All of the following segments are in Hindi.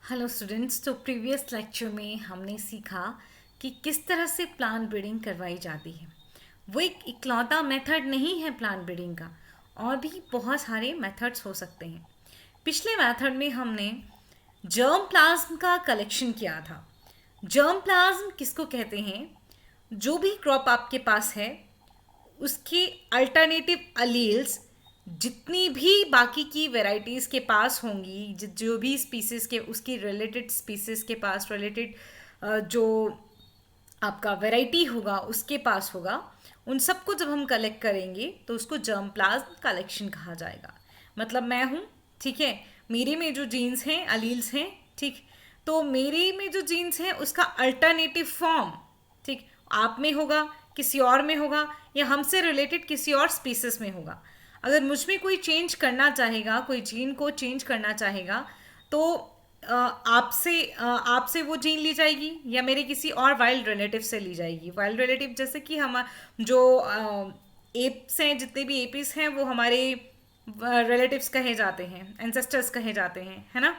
Hello students. तो प्रीवियस लेक्चर में हमने सीखा कि किस तरह से प्लांट ब्रीडिंग करवाई जाती है। वो एक इकलौता मेथड नहीं है प्लांट ब्रीडिंग का, और भी बहुत सारे मेथड्स हो सकते हैं। पिछले मेथड में हमने जर्म प्लाज्म का कलेक्शन किया था। जर्म प्लाज्म किसको कहते हैं? जो भी क्रॉप आपके पास है उसके अल्टरनेटिव अलील्स जितनी भी बाकी की वेराइटीज़ के पास होंगी, जो भी स्पीसीज़ के उसकी रिलेटेड स्पीसीज़ के पास रिलेटेड जो आपका वैरायटी होगा उसके पास होगा, उन सबको जब हम कलेक्ट करेंगे तो उसको जर्म प्लाज्म कलेक्शन कहा जाएगा। मतलब मैं हूँ, ठीक है, मेरे में जो जीन्स हैं अलील्स हैं, ठीक, तो मेरे में जो जीन्स हैं उसका अल्टरनेटिव फॉर्म, ठीक, आप में होगा, किसी और में होगा, या हमसे रिलेटेड किसी और स्पीसीज में होगा। अगर मुझ में कोई चेंज करना चाहेगा, कोई जीन को चेंज करना चाहेगा, तो आपसे वो जीन ली जाएगी या मेरे किसी और वाइल्ड रिलेटिव से ली जाएगी। वाइल्ड रिलेटिव जैसे कि हम जो एप्स हैं, जितने भी एपीस हैं वो हमारे रिलेटिव्स कहे जाते हैं, एंसेस्टर्स कहे जाते हैं, है ना।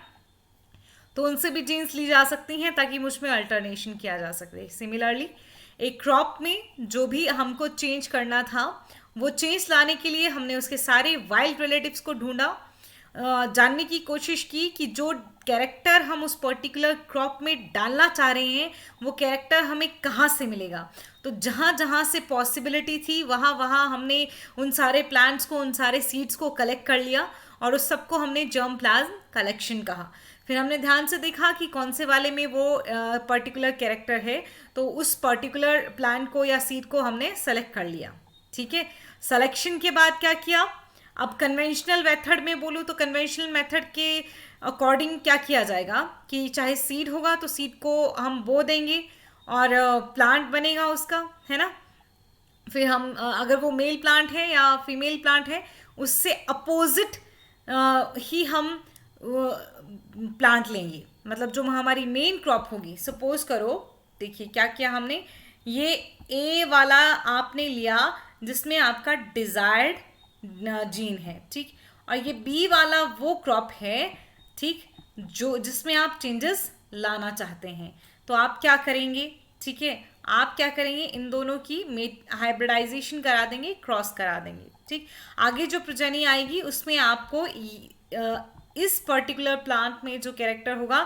तो उनसे भी जीन्स ली जा सकती हैं ताकि मुझ में अल्टरनेशन किया जा सके। सिमिलरली एक क्रॉप में जो भी हमको चेंज करना था, वो चेंज लाने के लिए हमने उसके सारे वाइल्ड रिलेटिव्स को ढूंढा, जानने की कोशिश की कि जो कैरेक्टर हम उस पर्टिकुलर क्रॉप में डालना चाह रहे हैं वो कैरेक्टर हमें कहाँ से मिलेगा। तो जहाँ जहाँ से पॉसिबिलिटी थी वहाँ वहाँ हमने उन सारे प्लांट्स को, उन सारे सीड्स को कलेक्ट कर लिया और उस सबको हमने जर्म प्लाज्म कलेक्शन कहा। फिर हमने ध्यान से देखा कि कौन से वाले में वो पर्टिकुलर कैरेक्टर है, तो उस पर्टिकुलर प्लांट को या सीड को हमने सेलेक्ट कर लिया। ठीक है, सिलेक्शन के बाद क्या किया? अब कन्वेंशनल मेथड में बोलूँ तो कन्वेंशनल मेथड के अकॉर्डिंग क्या किया जाएगा कि चाहे सीड होगा तो सीड को हम बो देंगे और प्लांट बनेगा उसका, है ना। फिर हम अगर वो मेल प्लांट है या फीमेल प्लांट है उससे अपोजिट ही हम प्लांट लेंगे। मतलब जो हमारी मेन क्रॉप होगी, सपोज करो, देखिए क्या किया हमने, ये ए वाला आपने लिया जिसमें आपका डिजायर्ड जीन है, ठीक, और ये बी वाला वो क्रॉप है, ठीक, जो जिसमें आप चेंजेस लाना चाहते हैं। तो आप क्या करेंगे? ठीक है, आप क्या करेंगे, इन दोनों की हाइब्रिडाइजेशन करा देंगे, क्रॉस करा देंगे, ठीक। आगे जो प्रजननी आएगी उसमें आपको इस पर्टिकुलर प्लांट में जो कैरेक्टर होगा,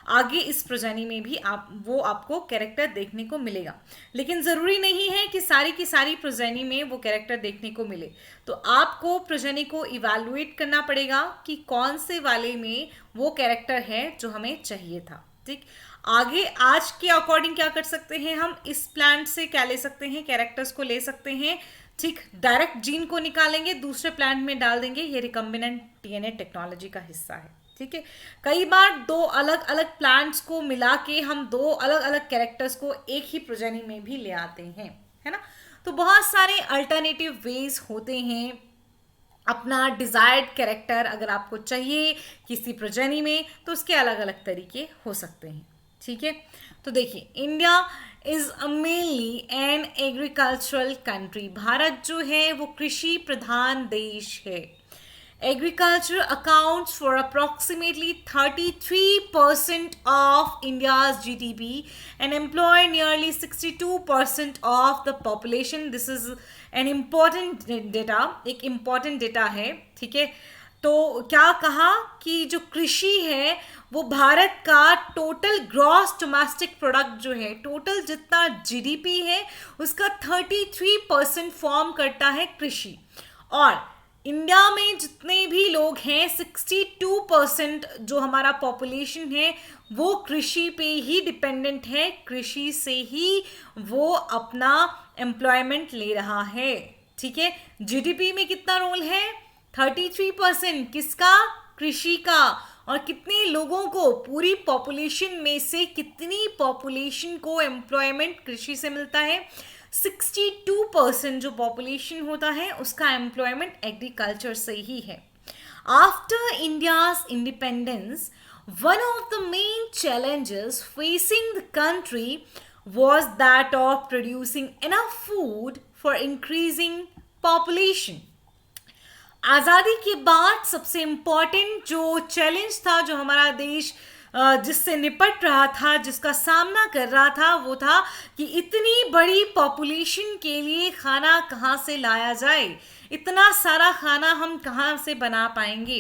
आगे इस प्रजाति में भी आपको कैरेक्टर देखने को मिलेगा। लेकिन ज़रूरी नहीं है कि सारी की सारी प्रजाति में वो कैरेक्टर देखने को मिले। तो आपको प्रजाति को इवैल्यूएट करना पड़ेगा कि कौन से वाले में वो कैरेक्टर है जो हमें चाहिए था, ठीक। आगे आज के अकॉर्डिंग क्या कर सकते हैं, हम इस प्लांट से क्या ले सकते हैं, कैरेक्टर्स को ले सकते हैं, ठीक, डायरेक्ट जीन को निकालेंगे, दूसरे प्लांट में डाल देंगे। ये रिकम्बिनेंट डीएनए टेक्नोलॉजी का हिस्सा है, ठीक है। कई बार दो अलग अलग प्लांट्स को मिला के हम दो अलग अलग कैरेक्टर्स को एक ही प्रजाति में भी ले आते हैं, है ना। तो बहुत सारे अल्टरनेटिव वेज होते हैं। अपना डिजायर्ड कैरेक्टर अगर आपको चाहिए किसी प्रजाति में तो उसके अलग अलग तरीके हो सकते हैं, ठीक है। तो देखिए, India is mainly an agricultural country. Bharat जो है वो कृषि प्रधान देश है। Agriculture accounts for approximately 33% of India's GDP and employ nearly 62% of the population. This is an important data, एक important data है, ठीक है। तो क्या कहा कि जो कृषि है वो भारत का टोटल ग्रॉस डोमेस्टिक प्रोडक्ट जो है, टोटल जितना जीडीपी है उसका 33% फॉर्म करता है कृषि। और इंडिया में जितने भी लोग हैं 62% जो हमारा पॉपुलेशन है वो कृषि पे ही डिपेंडेंट है, कृषि से ही वो अपना एम्प्लॉयमेंट ले रहा है, ठीक है। जीडीपी में कितना रोल है? 33%। किसका? कृषि का। और कितने लोगों को, पूरी पॉपुलेशन में से कितनी पॉपुलेशन को एम्प्लॉयमेंट कृषि से मिलता है? 62% जो पॉपुलेशन होता है उसका एम्प्लॉयमेंट एग्रीकल्चर से ही है। After India's independence, one of the main challenges facing the country was that of producing enough food for increasing population. आज़ादी के बाद सबसे इम्पॉर्टेंट जो चैलेंज था, जो हमारा देश जिससे निपट रहा था, जिसका सामना कर रहा था, वो था कि इतनी बड़ी पॉपुलेशन के लिए खाना कहाँ से लाया जाए, इतना सारा खाना हम कहाँ से बना पाएंगे.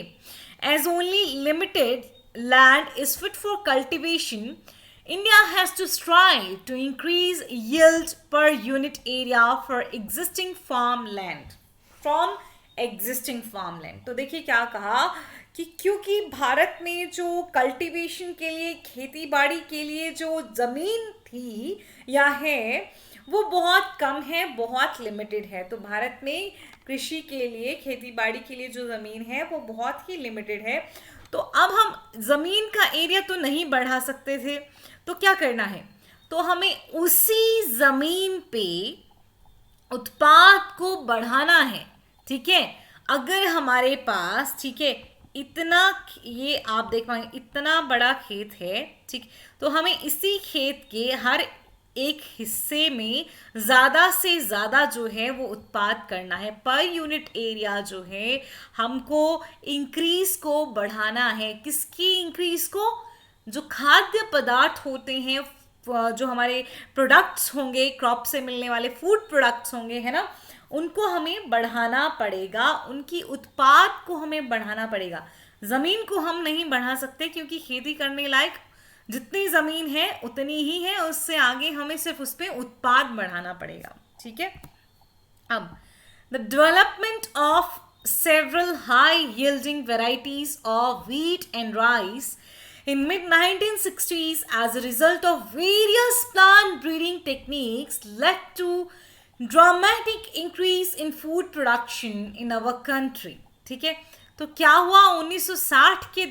As only limited land is fit for cultivation, India has to strive to increase yield per unit area for existing farmland. From existing farmland. तो देखिए क्या कहा कि क्योंकि भारत में जो कल्टीवेशन के लिए, खेती बाड़ी के लिए जो ज़मीन थी या है, वो बहुत कम है, बहुत लिमिटेड है. तो भारत में कृषि के लिए, खेती बाड़ी के लिए जो ज़मीन है वो बहुत ही लिमिटेड है. तो अब हम ज़मीन का एरिया तो नहीं बढ़ा सकते थे, तो क्या करना है, तो हमें उसी ज़मीन पे उत्पाद को बढ़ाना है. ठीक है, अगर हमारे पास, ठीक है, इतना, ये आप देख पाएंगे इतना बड़ा खेत है, ठीक, तो हमें इसी खेत के हर एक हिस्से में ज़्यादा से ज़्यादा जो है वो उत्पाद करना है. पर यूनिट एरिया जो है हमको इंक्रीज को बढ़ाना है. किसकी इंक्रीज को? जो खाद्य पदार्थ होते हैं, जो हमारे प्रोडक्ट्स होंगे, क्रॉप से मिलने वाले फूड प्रोडक्ट्स होंगे, है ना, उनको हमें बढ़ाना पड़ेगा, उनकी उत्पाद को हमें बढ़ाना पड़ेगा. ज़मीन को हम नहीं बढ़ा सकते क्योंकि खेती करने लायक जितनी ज़मीन है उतनी ही है, उससे आगे हमें सिर्फ उस पर उत्पाद बढ़ाना पड़ेगा. ठीक है, अब the development of several high yielding varieties of wheat and rice in mid 1960s as a result of various plant breeding techniques led to dramatic increase in food production in our country. ठीक है, तो क्या हुआ, 1960 के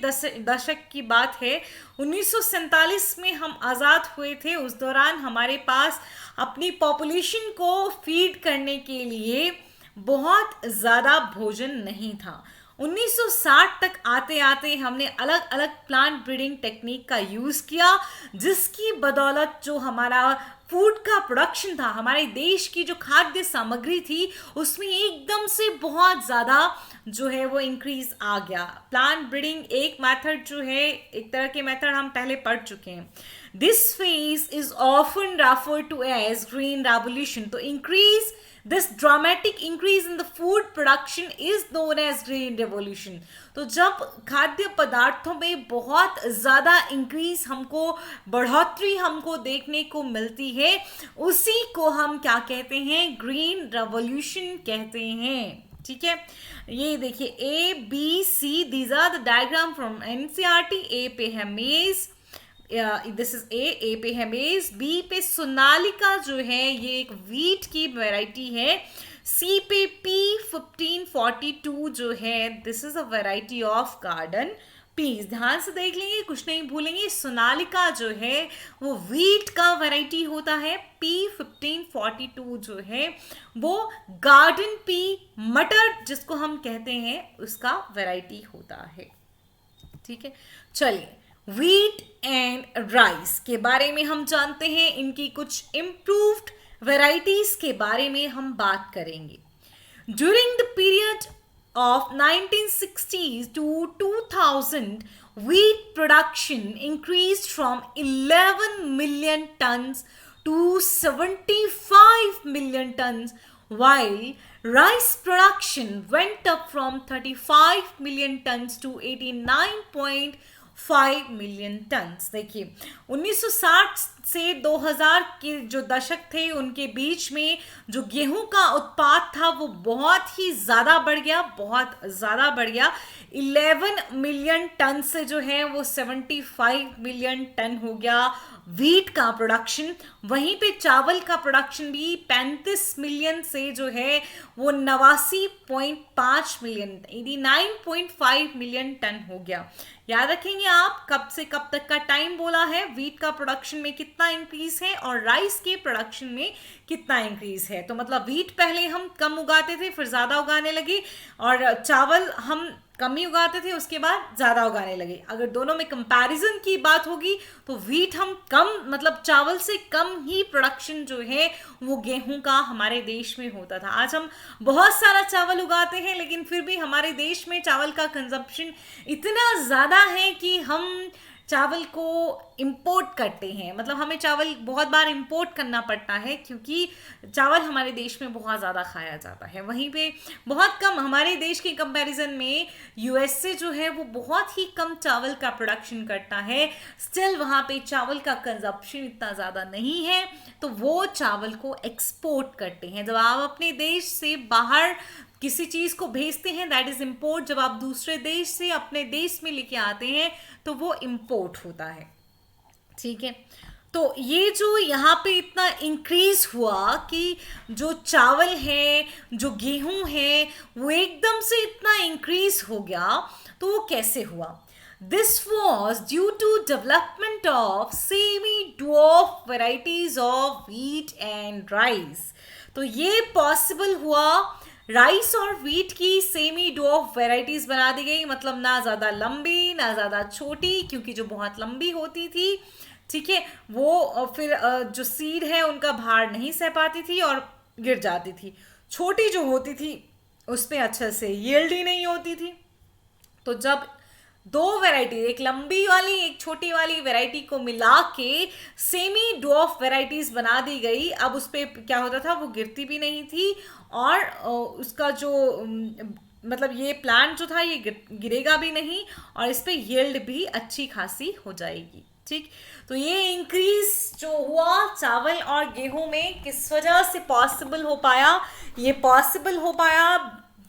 दशक की बात है. 1947 में हम आज़ाद हुए थे. उस दौरान हमारे पास अपनी पॉपुलेशन को फीड करने के लिए बहुत ज़्यादा भोजन नहीं था. 1960 तक आते आते हमने अलग अलग प्लांट ब्रीडिंग टेक्निक का यूज़ किया, जिसकी बदौलत जो हमारा फूड का प्रोडक्शन था, हमारे देश की जो खाद्य सामग्री थी, उसमें एकदम से बहुत ज़्यादा जो है वो इंक्रीज आ गया. प्लांट ब्रीडिंग एक मेथड जो है, एक तरह के मेथड हम पहले पढ़ चुके हैं. This phase is often referred to as green revolution. तो increase, this dramatic increase in the food production is known as green revolution. तो जब खाद्य पदार्थों में बहुत ज़्यादा इंक्रीज हमको, बढ़ोतरी हमको देखने को मिलती है, उसी को हम क्या कहते हैं? ग्रीन रेवोल्यूशन कहते हैं. ठीक है, ये देखिए A, B, C, these are the diagram from NCERT. A पे है मेज, दिस इज ए पे है मेज. बी पे सोनालिका जो है ये एक वीट की वैरायटी है. सी पे P1542 जो है, this is a variety of garden peas. ध्यान से देख लेंगे, कुछ नहीं भूलेंगे. सोनालिका जो है वो वीट का वैरायटी होता है. P1542 जो है वो गार्डन पी, मटर जिसको हम कहते हैं, उसका वैरायटी होता है. ठीक है, चलिए व्हीट एंड राइस के बारे में हम जानते हैं. इनकी कुछ इम्प्रूव्ड वेराइटीज के बारे में हम बात करेंगे. During the period of 1960s to 2000, wheat production increased from 11 million tons to 75 million tons, while rice production went up from 35 million tons to 89.5 million tons. देखिए 1960 से 2000 के जो दशक थे, उनके बीच में जो गेहूं का उत्पाद था वो बहुत ही ज़्यादा बढ़ गया, बहुत ज़्यादा बढ़ गया. 11 मिलियन टन से जो है वो 75 मिलियन टन हो गया वीट का प्रोडक्शन. वहीं पे चावल का प्रोडक्शन भी 35 मिलियन से जो है वो 89.5 मिलियन, 89.5 मिलियन टन हो गया. याद रखेंगे आप, कब से कब तक का टाइम बोला है. वीट का प्रोडक्शन में कितना इंक्रीज है और राइस के प्रोडक्शन में कितना इंक्रीज है. तो मतलब वीट पहले हम कम उगाते थे, फिर ज़्यादा उगाने लगे, और चावल हम कम ही उगाते थे, उसके बाद ज़्यादा उगाने लगे. अगर दोनों में कंपैरिजन की बात होगी तो वीट हम कम, मतलब चावल से कम ही प्रोडक्शन जो है वो गेहूं का हमारे देश में होता था. आज हम बहुत सारा चावल उगाते हैं, लेकिन फिर भी हमारे देश में चावल का कंजप्शन इतना ज़्यादा है कि हम चावल को इंपोर्ट करते हैं, मतलब हमें चावल बहुत बार इंपोर्ट करना पड़ता है क्योंकि चावल हमारे देश में बहुत ज़्यादा खाया जाता है। वहीं पे बहुत कम, हमारे देश के कंपैरिजन में यूएसए जो है वो बहुत ही कम चावल का प्रोडक्शन करता है। स्टिल वहाँ पे चावल का कंजप्शन इतना ज़्यादा नहीं है, तो वो चावल को एक्सपोर्ट करते हैं। जब आप अपने देश से बाहर किसी चीज को भेजते हैं, दैट इज इंपोर्ट। जब आप दूसरे देश से अपने देश में लेके आते हैं तो वो इंपोर्ट होता है। ठीक है, तो ये जो यहाँ पे इतना इंक्रीज हुआ कि जो चावल है, जो गेहूं है, वो एकदम से इतना इंक्रीज हो गया, तो वो कैसे हुआ? This was due to development of semi dwarf varieties of wheat and rice. तो ये पॉसिबल हुआ, राइस और व्हीट की सेमी डॉफ वेराइटीज बना दी गई, मतलब ना ज्यादा लंबी ना ज्यादा छोटी, क्योंकि जो बहुत लंबी होती थी, ठीक है, वो फिर जो सीड है उनका भार नहीं सह पाती थी और गिर जाती थी। छोटी जो होती थी उस पे अच्छे से यील्ड ही नहीं होती थी। तो जब दो वैरायटी, एक लंबी वाली एक छोटी वाली वैरायटी को मिला के सेमी डॉफ वैरायटीज बना दी गई, अब उस पे क्या होता था, वो गिरती भी नहीं थी और उसका जो मतलब ये प्लांट जो था ये गिरेगा भी नहीं और इस पे यील्ड भी अच्छी खासी हो जाएगी। ठीक, तो ये इंक्रीज जो हुआ चावल और गेहूं में किस वजह से पॉसिबल हो पाया? ये पॉसिबल हो पाया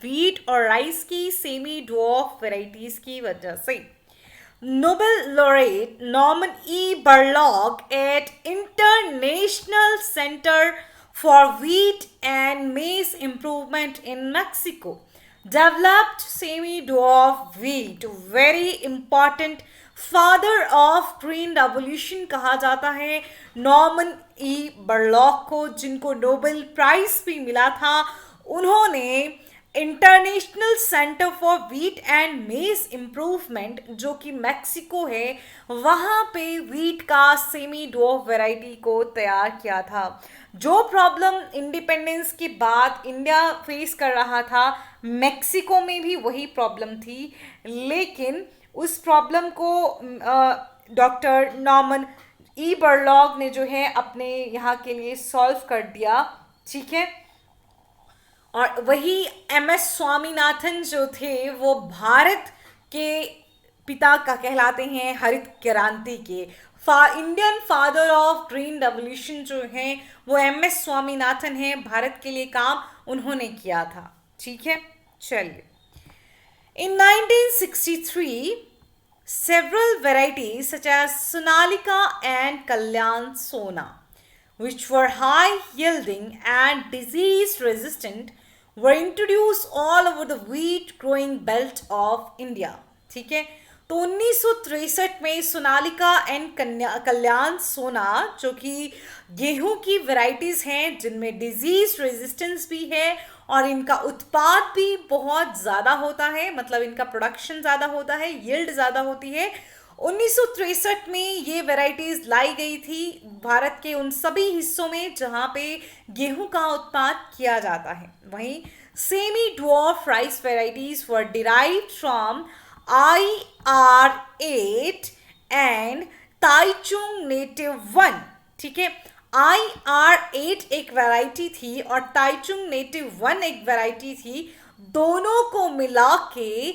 व्हीट और राइस की सेमी ड्वार्फ वेराइटीज की वजह से। Nobel laureate Norman E Borlaug at international centre for wheat and maize improvement in Mexico developed semi-dwarf wheat, very important father of green revolution कहा जाता है नॉर्मन ई बर्लॉग को, जिनको नोबेल प्राइज भी मिला था। उन्होंने international centre for wheat and maize improvement, जो कि मैक्सिको है, वहाँ पे व्हीट का सेमी डॉफ वैरायटी को तैयार किया था। जो प्रॉब्लम इंडिपेंडेंस के बाद इंडिया फेस कर रहा था, मैक्सिको में भी वही प्रॉब्लम थी, लेकिन उस प्रॉब्लम को डॉक्टर नॉर्मन ई बर्लॉग ने जो है अपने यहाँ के लिए सॉल्व कर दिया। ठीक है, और वही एम एस स्वामीनाथन जो थे वो भारत के पिता का कहलाते हैं, हरित क्रांति के Indian father of green revolution जो हैं वो एम एस स्वामीनाथन हैं। भारत के लिए काम उन्होंने किया था। ठीक है, चलिए। In 1963, several varieties such as Sonalika and Kalyan Sona, which were high yielding and disease resistant, were introduced all over the wheat growing belt of India. ठीक है, तो 1963 में सोनालिका एंड कल्याण सोना, जो कि गेहूं की वैरायटीज हैं जिनमें डिजीज रेजिस्टेंस भी है और इनका उत्पाद भी बहुत ज़्यादा होता है, मतलब इनका प्रोडक्शन ज़्यादा होता है, यील्ड ज़्यादा होती है। 1963 में ये वैरायटीज लाई गई थी भारत के उन सभी हिस्सों में जहाँ पे गेहूं का उत्पाद किया जाता है। वहीं semi dwarf rice varieties were derived from IR8 and Taichung native 1। ठीक है, IR8 एक वैरायटी थी और ताइचुंग नेटिव 1 एक वैरायटी थी। दोनों को मिला के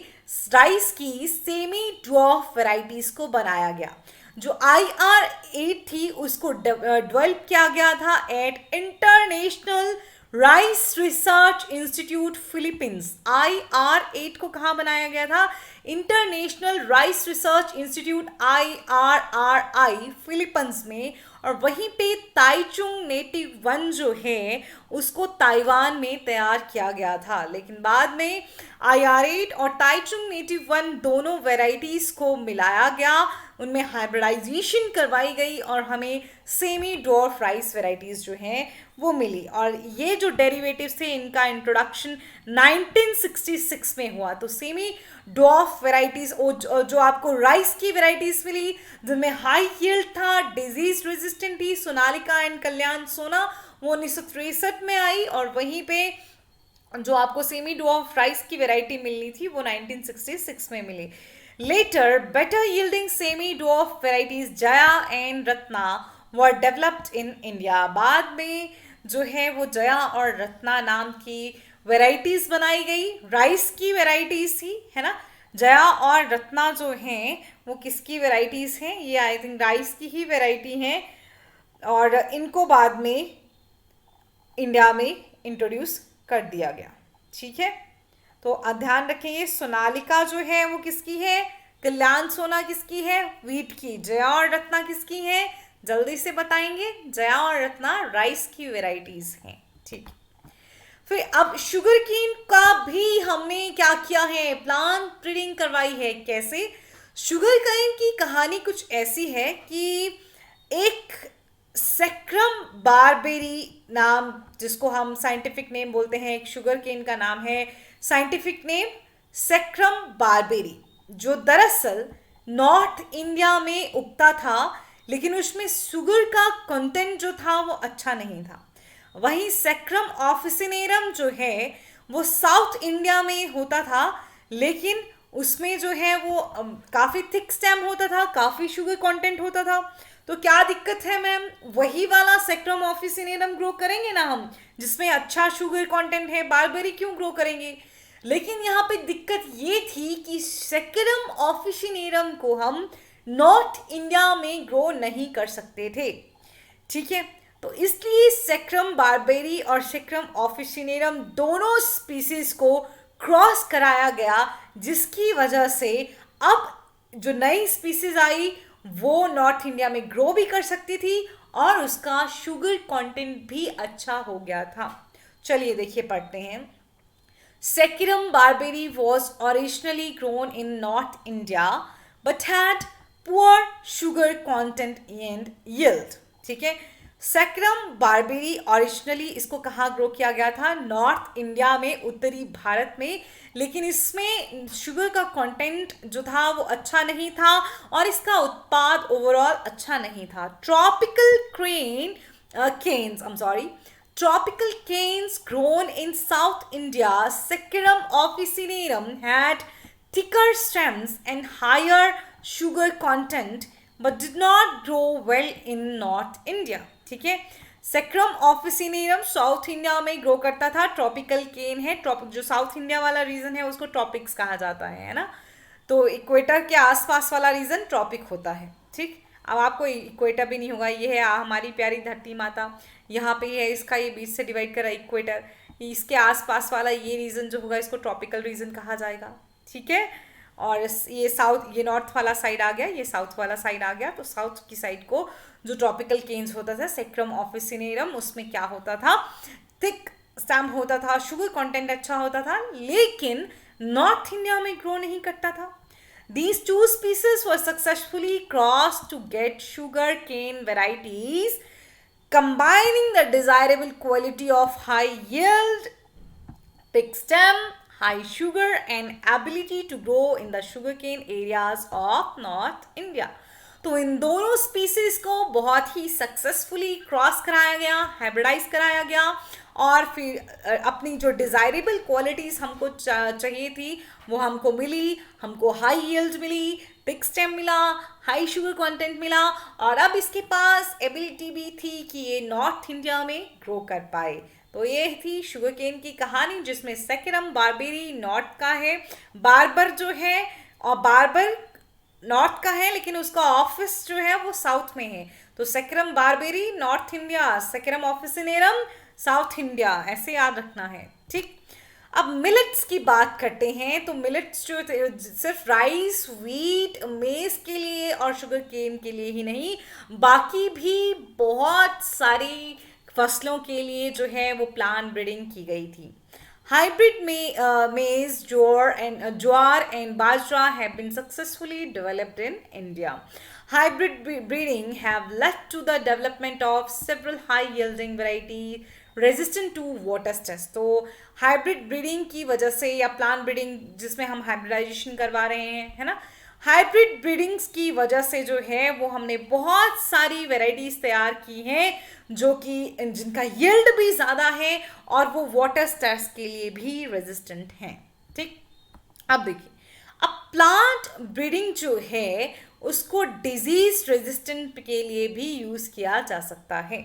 राइस की सेमी ड्वार्फ वैरायटीज को बनाया गया। जो IR8 थी उसको डेवलप किया गया था at International Rice Research Institute Philippines. IR8 को कहाँ बनाया गया था? International Rice Research Institute IRRI Philippines में। और वहीं पे ताइचुंग नेटिव 1 जो है उसको ताइवान में तैयार किया गया था। लेकिन बाद में IR8 और ताइचुंग नेटिव 1 दोनों वेराइटीज को मिलाया गया, उनमें हाइब्रिडाइजेशन करवाई गई और हमें सेमी ड्वार्फ राइस वेराइटीज जो हैं वो मिली। और ये जो डेरिवेटिव्स थे इनका इंट्रोडक्शन 1966 में हुआ। तो सेमी ड्वार्फ वेराइटीज जो आपको राइस की वेराइटीज मिली जिनमें हाई यील्ड था, डिजीज रेजिस्टेंट थी, सोनालिका एंड कल्याण सोना, वो 1963 में आई। और वहीं पे जो आपको सेमी ड्वार्फ राइस की वेराइटी मिलनी थी वो 1966 में मिली। Later, better yielding semi-dwarf varieties Jaya and Ratna were developed in India. बाद में जो है वो जया और रत्ना नाम की वेराइटीज बनाई गई, राइस की वेराइटीज थी, है ना। जया और रत्ना जो हैं वो किसकी वेराइटीज हैं? ये आई थिंक राइस की ही वेराइटी हैं, और इनको बाद में इंडिया में इंट्रोड्यूस कर दिया गया। ठीक है, तो ध्यान रखेंगे सोनालिका जो है वो किसकी है? कल्याण सोना किसकी है? व्हीट की। जया और रत्ना किसकी है? जल्दी से बताएंगे, जया और रत्ना राइस की वेराइटीज हैं। ठीक, फिर अब शुगर केन का भी हमने क्या किया है? प्लांट ब्रीडिंग करवाई है। कैसे? शुगर केन की कहानी कुछ ऐसी है कि एक सेक्रम बारबेरी नाम, जिसको हम साइंटिफिक नेम बोलते हैं, एक शुगर केन का नाम है, साइंटिफिक नेम सेक्रम बारबेरी, जो दरअसल नॉर्थ इंडिया में उगता था, लेकिन उसमें शुगर का कंटेंट जो था वो अच्छा नहीं था। वहीं सेक्रम ऑफिसिनेरम जो है वो साउथ इंडिया में होता था, लेकिन उसमें जो है वो काफ़ी थिक स्टेम होता था, काफ़ी शुगर कंटेंट होता था। तो क्या दिक्कत है मैम? वही वाला सेक्रम ऑफिसिनेरम ग्रो करेंगे ना हम, जिसमें अच्छा शुगर कंटेंट है, बारबेरी क्यों ग्रो करेंगे? लेकिन यहाँ पे दिक्कत ये थी कि सेक्रम ऑफिसिनेरम को हम नॉर्थ इंडिया में ग्रो नहीं कर सकते थे। ठीक है, तो इसलिए सेक्रम बारबेरी और सेक्रम ऑफिसिनेरम दोनों स्पीसीज को क्रॉस कराया गया, जिसकी वजह से अब जो नई स्पीसीज आई वो नॉर्थ इंडिया में ग्रो भी कर सकती थी और उसका शुगर कंटेंट भी अच्छा हो गया था। चलिए देखिए, पढ़ते हैं। Saccharum barberi was originally grown in North India but had poor sugar content and yield। ठीक है, सेक्रम बारबेरी ओरिजिनली इसको कहाँ ग्रो किया गया था? नॉर्थ इंडिया में, उत्तरी भारत में, लेकिन इसमें शुगर का कंटेंट जो था वो अच्छा नहीं था और इसका उत्पाद ओवरऑल अच्छा नहीं था। Tropical tropical canes grown in South India, Securum officinarum had thicker stems and higher sugar content but did not grow well in North India। ठीक है, सेक्रम ऑफिसिनेरम साउथ इंडिया में ग्रो करता था। ट्रॉपिकल केन है, ट्रॉपिक जो साउथ इंडिया वाला रीजन है उसको ट्रॉपिक्स कहा जाता है ना। तो इक्वेटर के आसपास वाला रीजन ट्रॉपिक होता है। ठीक, अब आपको इक्वेटर भी नहीं होगा, ये है हमारी प्यारी धरती माता, यहाँ पे है, इसका ये बीच से डिवाइड कर रहा है इक्वेटर, इसके आसपास वाला ये रीजन जो होगा इसको ट्रॉपिकल रीजन कहा जाएगा। ठीक है, और ये साउथ, ये नॉर्थ वाला साइड आ गया, ये साउथ वाला साइड आ गया, तो साउथ की साइड को जो ट्रॉपिकल केन्स होता था सेक्रम ऑफिसिनेरम, उसमें क्या होता था? थिक स्टेम होता था, शुगर कंटेंट अच्छा होता था, लेकिन नॉर्थ इंडिया में ग्रो नहीं करता था। These two species were successfully crossed to get sugar cane varieties, combining the desirable quality of high yield, big stem, high sugar and ability to grow in the sugarcane areas of North India। तो इन दोनों स्पीसीज को बहुत ही सक्सेसफुली क्रॉस कराया गया, हाइब्रिडाइज कराया गया, और फिर अपनी जो डिज़ायरेबल क्वालिटीज़ हमको चाहिए थी वो हमको मिली। हमको हाई यील्ड मिली, बिग स्टेम मिला, हाई शुगर कंटेंट मिला, और अब इसके पास एबिलिटी भी थी कि ये नॉर्थ इंडिया में ग्रो कर पाए। तो ये थी शुगर केन की कहानी, जिसमें सेक्रम बारबेरी नॉर्थ का है, बारबर जो है, और बारबर नॉर्थ का है लेकिन उसका ऑफिस जो है वो साउथ में है। तो Saccharum barberi north India, Saccharum officinarum south India, ऐसे याद रखना है। ठीक, अब मिलेट्स की बात करते हैं। तो मिलेट्स जो सिर्फ राइस, व्हीट, मेज के लिए और शुगर केन के लिए ही नहीं, बाकी भी बहुत सारी फसलों के लिए जो है वो प्लांट ब्रीडिंग की गई थी। Hybrid maize, jowar and bajra have been successfully developed in India. Hybrid breeding have led to the development of several high-yielding varieties resistant to water stress। तो हाइब्रिड ब्रीडिंग की वजह से, या प्लांट ब्रीडिंग जिसमें हम हाइब्रिडाइजेशन करवा रहे हैं, है ना, हाइब्रिड ब्रीडिंग्स की वजह से जो है वो हमने बहुत सारी वेराइटीज़ तैयार की हैं जो कि जिनका यील्ड भी ज़्यादा है और वो वाटर स्ट्रेस के लिए भी रेजिस्टेंट हैं। ठीक, अब देखिए, अब प्लांट ब्रीडिंग जो है उसको डिजीज रेजिस्टेंट के लिए भी यूज किया जा सकता है.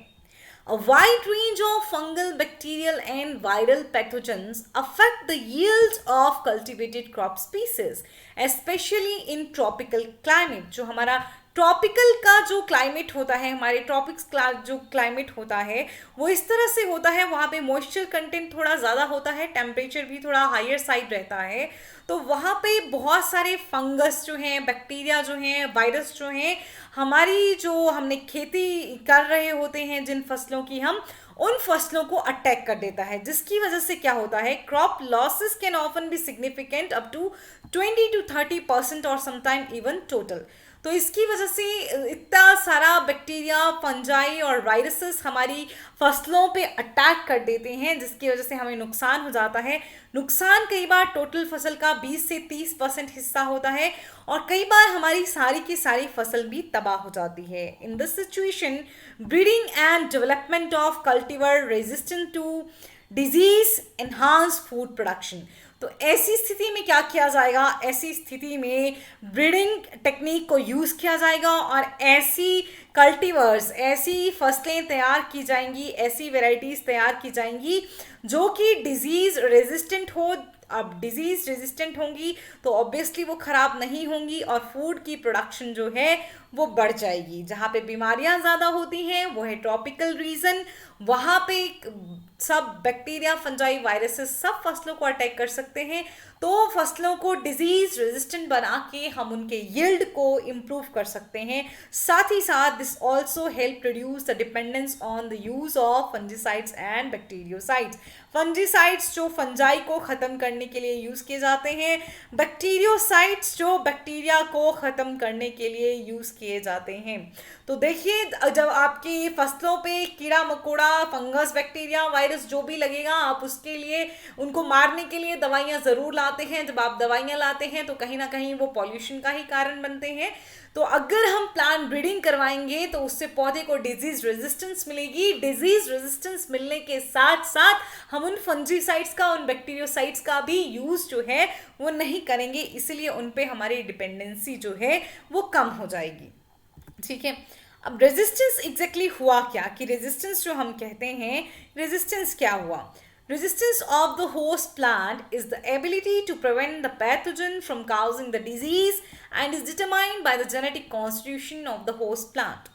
A wide range of fungal, bacterial, and viral pathogens affect the yields of cultivated crop species, especially in tropical climate. जो हमारा ट्रॉपिकल का जो क्लाइमेट होता है, हमारे ट्रॉपिक्स जो क्लाइमेट होता है वो इस तरह से होता है, वहाँ पे मॉइस्चर कंटेंट थोड़ा ज़्यादा होता है, टेम्परेचर भी थोड़ा हायर साइड रहता है. तो वहाँ पे बहुत सारे फंगस जो हैं, बैक्टीरिया जो हैं, वायरस जो हैं, हमारी जो हमने खेती कर रहे होते हैं जिन फसलों की, हम उन फसलों को अटैक कर देता है, जिसकी वजह से क्या होता है, crop losses can often be significant up to 20 to 30% और समटाइम इवन टोटल. तो इसकी वजह से इतना सारा बैक्टीरिया, फंजाई और वायरसेस हमारी फसलों पे अटैक कर देते हैं, जिसकी वजह से हमें नुकसान हो जाता है. नुकसान कई बार टोटल फसल का 20 से 30% हिस्सा होता है और कई बार हमारी सारी की सारी फसल भी तबाह हो जाती है. In this situation breeding and development of cultivar resistant to disease enhance food production. तो ऐसी स्थिति में क्या किया जाएगा, ऐसी स्थिति में ब्रीडिंग टेक्निक को यूज़ किया जाएगा और ऐसी कल्टीवर्स, ऐसी फसलें तैयार की जाएंगी, ऐसी वेराइटीज़ तैयार की जाएंगी जो कि डिजीज़ रेजिस्टेंट हो. अब डिजीज़ रेजिस्टेंट होंगी तो ऑब्वियसली वो ख़राब नहीं होंगी और फूड की प्रोडक्शन जो है वो बढ़ जाएगी. जहाँ पे बीमारियाँ ज़्यादा होती हैं वो है ट्रॉपिकल रीजन, वहाँ पे सब बैक्टीरिया, फंजाई, वायरसेस सब फसलों को अटैक कर सकते हैं. तो फसलों को डिजीज रेजिस्टेंट बना के हम उनके यील्ड को इम्प्रूव कर सकते हैं. साथ ही साथ this also help reduce the dependence on the use of fungicides and bactericides. Fungicides जो फंजाई को ख़त्म करने के लिए यूज़ किए जाते हैं, बैक्टीरियोसाइड्स जो बैक्टीरिया को ख़त्म करने के लिए यूज़ किए जाते हैं. तो देखिए, जब आपकी फसलों पे कीड़ा मकोड़ा, फंगस, बैक्टीरिया, वायरस जो भी लगेगा, आप उसके लिए, उनको मारने के लिए दवाइयाँ ज़रूर लाते हैं. जब आप दवाइयाँ लाते हैं तो कहीं ना कहीं वो पॉल्यूशन का ही कारण बनते हैं. तो अगर हम प्लांट ब्रीडिंग करवाएंगे तो उससे पौधे को डिजीज रेजिस्टेंस मिलेगी. डिजीज रेजिस्टेंस मिलने के साथ साथ हम उन फंजीसाइड्स का, उन बैक्टीरियोसाइड्स का भी यूज़ जो है वो नहीं करेंगे, इसलिए उन पे हमारी डिपेंडेंसी जो है वो कम हो जाएगी. ठीक है. अब रेजिस्टेंस एग्जैक्टली हुआ क्या, कि रेजिस्टेंस जो हम कहते हैं, रेजिस्टेंस क्या हुआ. Resistance of the host plant is the ability to prevent the pathogen from causing the disease and is determined by the genetic constitution of the host plant.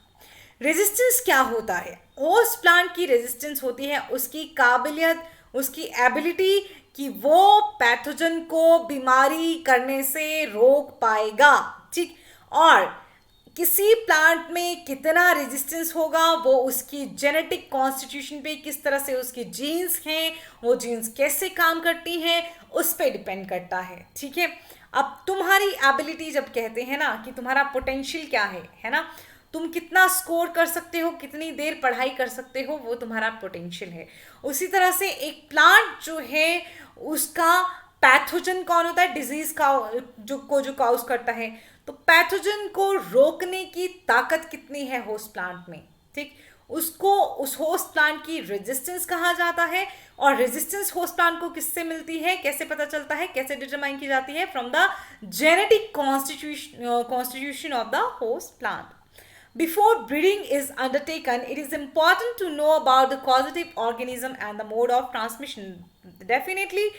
Resistance क्या होता है? host plant की resistance होती है उसकी काबिलियत, उसकी ability कि वो पैथोजन को बीमारी करने से रोक पाएगा. ठीक. और किसी प्लांट में कितना रेजिस्टेंस होगा वो उसकी जेनेटिक कॉन्स्टिट्यूशन पे, किस तरह से उसके जीन्स हैं, वो जीन्स कैसे काम करती हैं, उस पे डिपेंड करता है. ठीक है. अब तुम्हारी एबिलिटी जब कहते हैं ना कि तुम्हारा पोटेंशियल क्या है ना, तुम कितना स्कोर कर सकते हो, कितनी देर पढ़ाई कर सकते हो, वो तुम्हारा पोटेंशियल है. उसी तरह से एक प्लांट जो है उसका पैथोजन कौन होता है, डिजीज का जो काउज करता है. तो पैथोजन को रोकने की ताकत कितनी है होस्ट प्लांट में. ठीक. उसको, उस होस्ट प्लांट की रेजिस्टेंस कहा जाता है. और रेजिस्टेंस होस्ट प्लांट को किससे मिलती है, कैसे पता चलता है, कैसे डिटरमाइन की जाती है, from the genetic constitution of the host plant. Before breeding is undertaken, it is important to know about the causative organism and the mode of transmission. Definitely,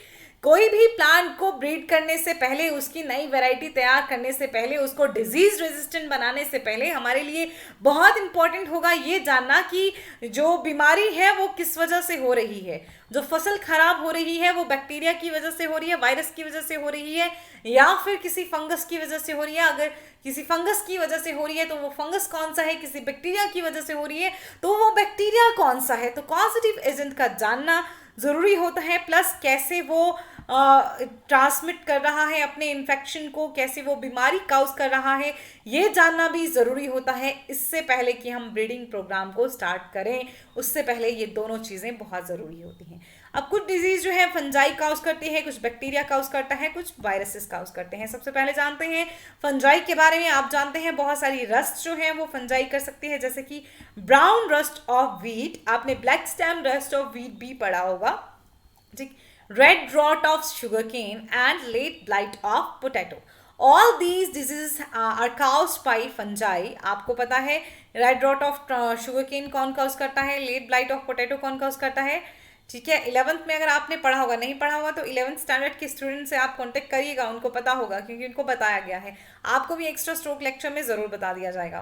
कोई भी प्लांट को ब्रीड करने से पहले, उसकी नई वैरायटी तैयार करने से पहले, उसको डिजीज रेजिस्टेंट बनाने से पहले हमारे लिए बहुत इंपॉर्टेंट होगा ये जानना कि जो बीमारी है वो किस वजह से हो रही है. जो फसल खराब हो रही है वो बैक्टीरिया की वजह से हो रही है, वायरस की वजह से हो रही है, या फिर किसी फंगस की वजह से हो रही है. अगर किसी फंगस की वजह से हो रही है तो वो फंगस कौन सा है, किसी बैक्टीरिया की वजह से हो रही है तो वो बैक्टीरिया कौन सा है. तो कॉजेटिव एजेंट का जानना ज़रूरी होता है, प्लस कैसे वो ट्रांसमिट कर रहा है अपने इन्फेक्शन को, कैसे वो बीमारी काउज कर रहा है, ये जानना भी ज़रूरी होता है. इससे पहले कि हम ब्रीडिंग प्रोग्राम को स्टार्ट करें, उससे पहले ये दोनों चीज़ें बहुत ज़रूरी होती हैं. अब कुछ डिजीज़ जो है फंजाई काउज करती है, कुछ बैक्टीरिया काउज करता है, कुछ वायरसेस काउज करते हैं. सबसे पहले जानते हैं फंजाई के बारे में. आप जानते हैं बहुत सारी रस्ट जो है वो फंजाई कर सकती है, जैसे कि ब्राउन रस्ट ऑफ व्हीट. आपने black stem rust of wheat भी पढ़ा होगा. ठीक. red rot of sugarcane, and late blight of potato. All these diseases are caused by fungi. आपको पता है रेड रॉट ऑफ शुगरकेन कौन कॉज करता है, लेट ब्लाइट ऑफ पोटैटो कौन कॉज करता है, ठीक है। 11th में अगर आपने पढ़ा होगा, नहीं पढ़ा होगा तो 11th स्टैंडर्ड के स्टूडेंट से आप कांटेक्ट करिएगा, उनको पता होगा क्योंकि उनको बताया गया है। आपको भी एक्स्ट्रा स्ट्रोक लेक्चर में ज़रूर बता दिया जाएगा।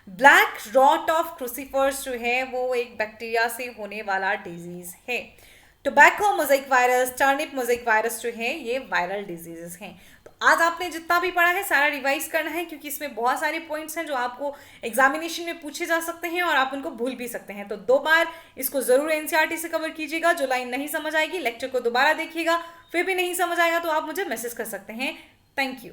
ब्लैक रॉट ऑफ क्रूसीफर्स जो है वो एक बैक्टीरिया से होने वाला डिजीज है। Tobacco mosaic virus, turnip mosaic virus जो है ये वायरल डिजीजेस हैं। तो आज आपने जितना भी पढ़ा है सारा रिवाइज करना है, क्योंकि इसमें बहुत सारे पॉइंट्स हैं जो आपको एग्जामिनेशन में पूछे जा सकते हैं और आप उनको भूल भी सकते हैं। तो 2 बार इसको जरूर एनसीईआरटी से कवर कीजिएगा। जो लाइन नहीं समझ आएगी लेक्चर को दोबारा देखिएगा, फिर भी नहीं समझ आएगा तो आप मुझे मैसेज कर सकते हैं। Thank you.